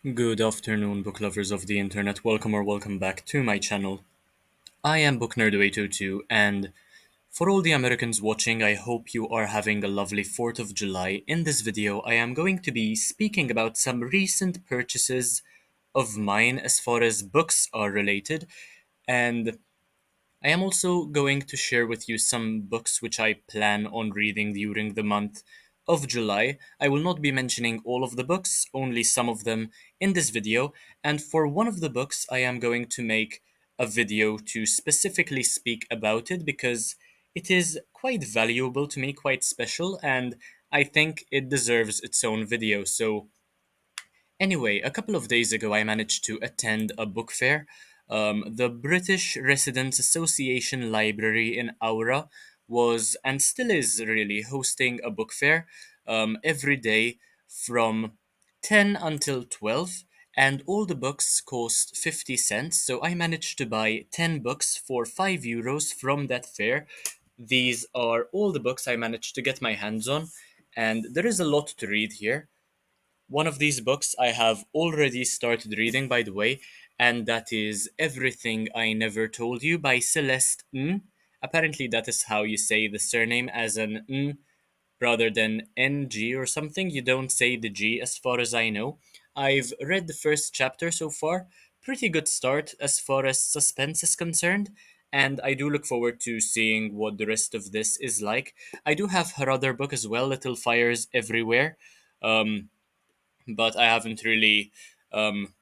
Good afternoon, book lovers of the internet. Welcome or welcome back to my channel. I am Book Nerd 802, and for all the Americans watching, I hope you are having a lovely 4th of July. In this video, I am going to be speaking about some recent purchases of mine as far as books are related, and I am also going to share with you some books which I plan on reading during the month of July. I will not be mentioning all of the books, only some of them in this video. And for one of the books, I am going to make a video to specifically speak about it because it is quite valuable to me, quite special, and I think it deserves its own video. So anyway, a couple of days ago, I managed to attend a book fair. The British Residents Association Library in Aura was and still is really hosting a book fair every day from 10 until 12, and all the books cost 50 cents. So I managed to buy 10 books for €5 from that fair. These are all the books I managed to get my hands on, and there is a lot to read here. One of these books I have already started reading, by the way, and that is Everything I Never Told You by Celeste Ng. Apparently, that is how you say the surname, as an Ng rather than NG or something. You don't say the G, as far as I know. I've read the first chapter so far. Pretty good start as far as suspense is concerned, and I do look forward to seeing what the rest of this is like. I do have her other book as well, Little Fires Everywhere. Um, but I haven't really um,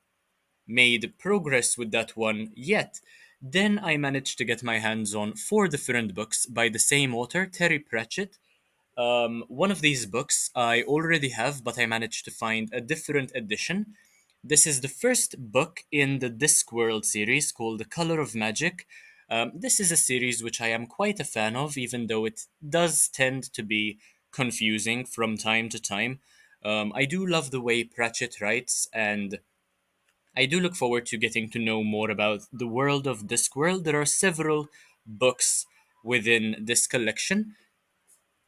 made progress with that one yet. Then I managed to get my hands on four different books by the same author, Terry Pratchett. One of these books I already have, but I managed to find a different edition. This is the first book in the Discworld series called The Color of Magic. This is a series which I am quite a fan of, even though it does tend to be confusing from time to time. I do love the way Pratchett writes, and I do look forward to getting to know more about the world of Discworld. There are several books within this collection.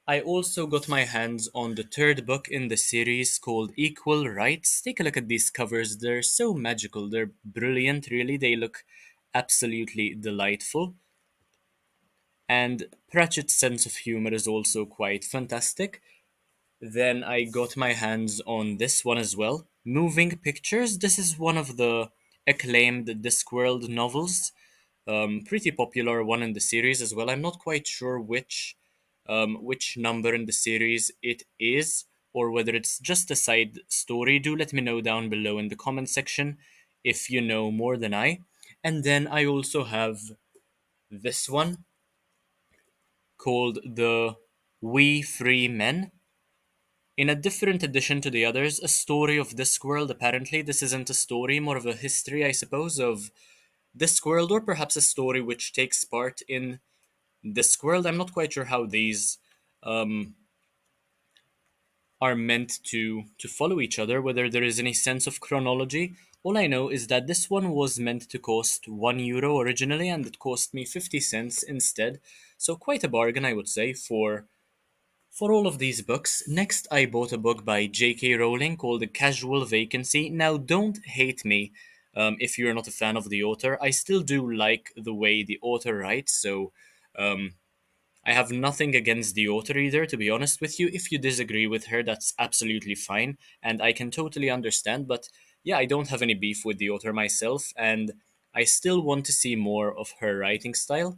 I also got my hands on the third book in the series called Equal Rights. Take a look at these covers. They're so magical. They're brilliant, really. They look absolutely delightful. And Pratchett's sense of humor is also quite fantastic. Then I got my hands on this one as well. Moving Pictures. This is one of the acclaimed Discworld novels. Pretty popular one in the series as well. I'm not quite sure which number in the series it is, or whether it's just a side story. Do let me know down below in the comment section if you know more than I. And then I also have this one called The We Free Men. In a different addition to the others, a story of Discworld. Apparently, this isn't a story, more of a history, I suppose, of Discworld, or perhaps a story which takes part in Discworld. I'm not quite sure how these um, are meant to follow each other, whether there is any sense of chronology. All I know is that this one was meant to cost €1 originally, and it cost me 50 cents instead. So quite a bargain, I would say, for all of these books. Next, I bought a book by J.K. Rowling called The Casual Vacancy. Now, don't hate me if you're not a fan of the author. I still do like the way the author writes, so um, I have nothing against the author either, to be honest with you. If you disagree with her, that's absolutely fine, and I can totally understand. But yeah, I don't have any beef with the author myself, and I still want to see more of her writing style.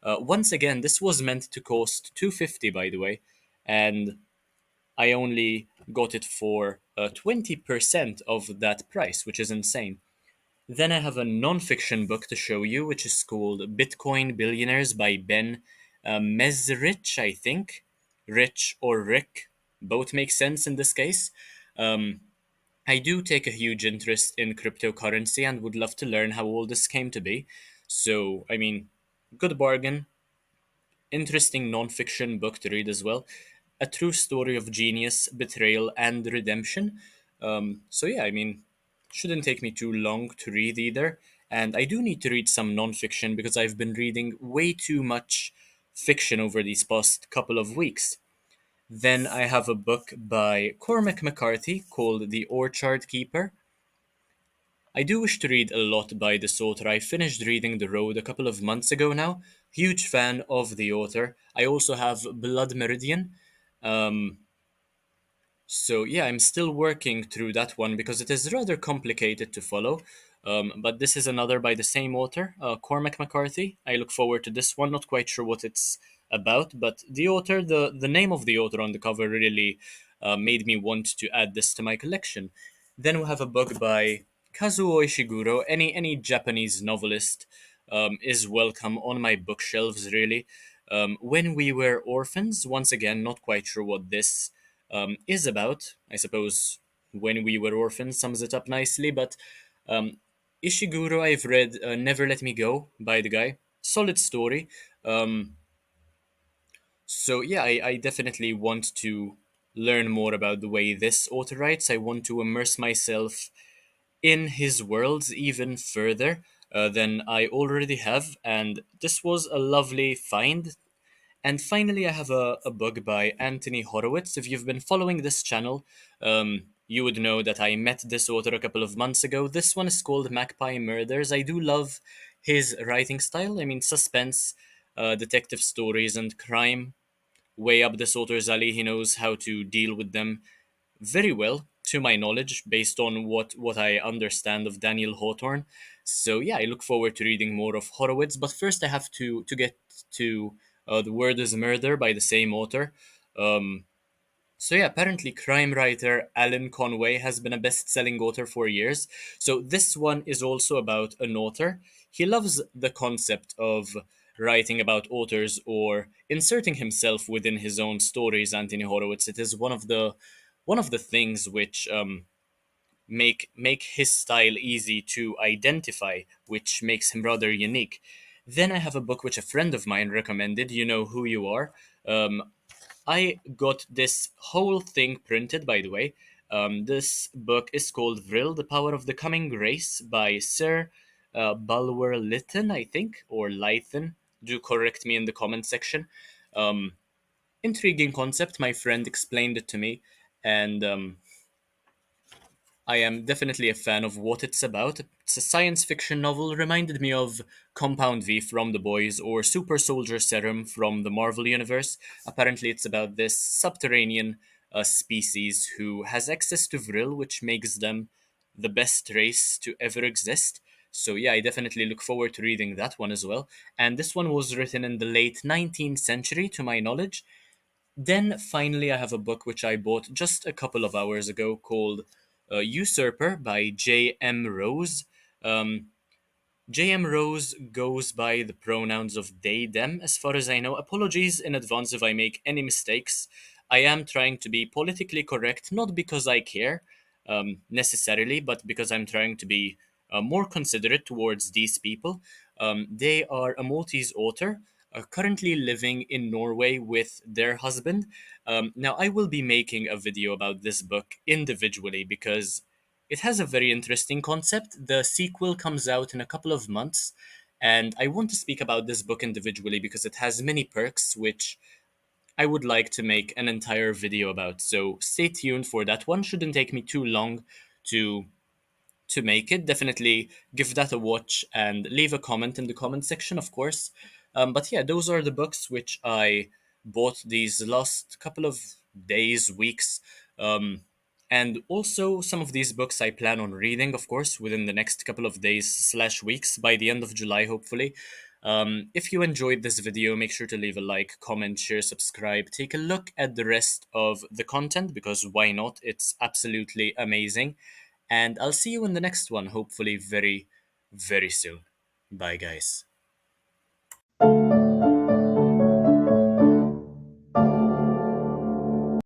Once again, this was meant to cost 250, by the way, and I only got it for 20% of that price, which is insane. Then I have a non-fiction book to show you, which is called Bitcoin Billionaires by Ben Mezrich, I think. Rich or Rick, both make sense in this case. Um, I do take a huge interest in cryptocurrency and would love to learn how all this came to be. So, I mean, good bargain, interesting non-fiction book to read as well. A true story of genius, betrayal, and redemption. So yeah, I mean, shouldn't take me too long to read either. And I do need to read some non-fiction because I've been reading way too much fiction over these past couple of weeks. Then I have a book by Cormac McCarthy called The Orchard Keeper. I do wish to read a lot by this author. I finished reading The Road a couple of months ago now. Huge fan of the author. I also have Blood Meridian. Um, so yeah, I'm still working through that one because it is rather complicated to follow. But this is another by the same author, Cormac McCarthy. I look forward to this one. Not quite sure what it's about, but the author, the name of the author on the cover really made me want to add this to my collection. Then we have a book by Kazuo Ishiguro. Any Japanese novelist is welcome on my bookshelves. Really, When We Were Orphans. Once again, not quite sure what this is about. I suppose When We Were Orphans sums it up nicely, but um, Ishiguro, I've read Never Let Me Go by the guy. Solid story. Um, so yeah, I definitely want to learn more about the way this author writes. I want to immerse myself in his worlds even further than I already have, and this was a lovely find. And finally, I have a book by Anthony Horowitz. If you've been following this channel, you would know that I met this author a couple of months ago. This one is called Magpie Murders. I do love his writing style. I mean, suspense, detective stories, and crime. Way up this author's alley. He knows how to deal with them very well, to my knowledge, based on what I understand of Daniel Hawthorne. So yeah, I look forward to reading more of Horowitz. But first, I have to get to The Word Is Murder by the same author. Um, so yeah, apparently crime writer Alan Conway has been a best-selling author for years. So this one is also about an author. He loves the concept of writing about authors or inserting himself within his own stories. Anthony Horowitz. It is one of the things which make his style easy to identify, which makes him rather unique. Then I have a book which a friend of mine recommended. You Know Who You Are. I got this whole thing printed, by the way. This book is called Vril, The Power of the Coming Grace by Sir Bulwer Lytton, I think, or Lytton. Do correct me in the comment section. Um, Intriguing concept. My friend explained it to me, and I am definitely a fan of what it's about. It's a science fiction novel, reminded me of Compound V from The Boys or Super Soldier Serum from the Marvel Universe. Apparently, it's about this subterranean species who has access to Vril, which makes them the best race to ever exist. So, yeah, I definitely look forward to reading that one as well. And this one was written in the late 19th century, to my knowledge. Then finally, I have a book which I bought just a couple of hours ago called Usurper by J.M. Rose. Um, J.M. Rose goes by the pronouns of they, them, as far as I know. Apologies in advance if I make any mistakes. I am trying to be politically correct, not because I care necessarily, but because I'm trying to be more considerate towards these people. They are a Maltese author, currently living in Norway with their husband. Now, I will be making a video about this book individually because it has a very interesting concept. The sequel comes out in a couple of months, and I want to speak about this book individually because it has many perks which I would like to make an entire video about. So stay tuned for that one. Shouldn't take me too long to make it. Definitely give that a watch and leave a comment in the comment section, of course. But yeah, those are the books which I bought these last couple of days, weeks. Um, and also, some of these books I plan on reading, of course, within the next couple of days slash weeks by the end of July, hopefully. If you enjoyed this video, make sure to leave a like, comment, share, subscribe. Take a look at the rest of the content because why not? It's absolutely amazing. And I'll see you in the next one, hopefully, very, very soon. Bye, guys.